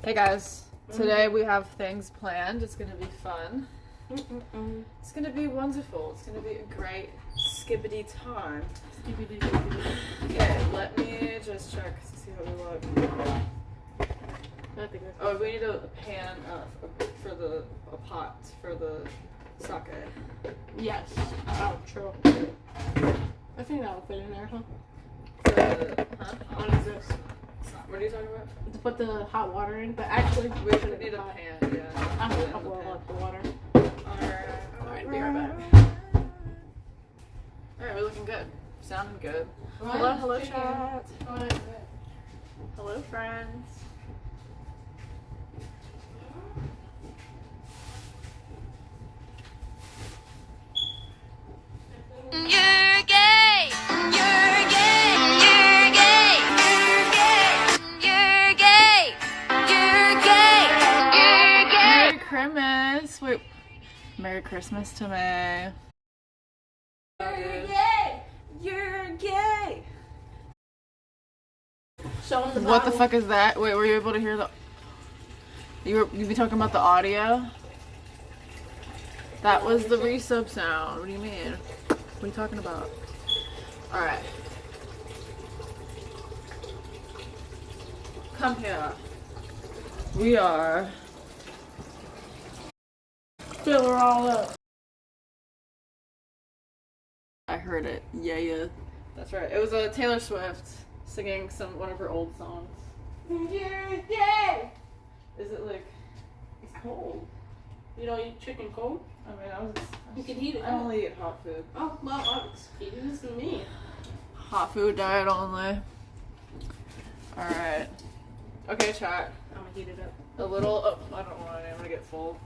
Hey guys, today we have things planned. It's gonna be fun. It's gonna be wonderful. It's gonna be a great skibbity time. Okay, let me just check to see how we look. Oh, we need a pan for a pot for the sake. Yes. Oh, true. I think that will fit in there, huh? What is this? What are you talking about? To put the hot water in, but actually We need a pan, yeah. I'll boil up the water. Alright, be right back. Alright, we're looking good. Sounding good. Hello chat. Hello friends. You're gay. You're gay. You're gay. You're gay. You're gay. You're gay. Merry Christmas. Wait. Merry Christmas to me. You're gay. You're gay. Show them the What the bottle. fuck is that? Wait, were you able to hear the... You be talking about the audio? That was the resub sound. What do you mean? What are you talking about? Alright. Come here. We are... Fill her all up. I heard it. Yeah. That's right. It was Taylor Swift singing one of her old songs. You're gay. Is it like... It's cold. You don't eat chicken cold? I mean, You can heat it I up. only eat hot food. Oh, well, I'm eating this to me. Hot food diet only. Alright. Okay, chat. I'm gonna heat it up. A little... Oh, I don't want it. I'm gonna get full.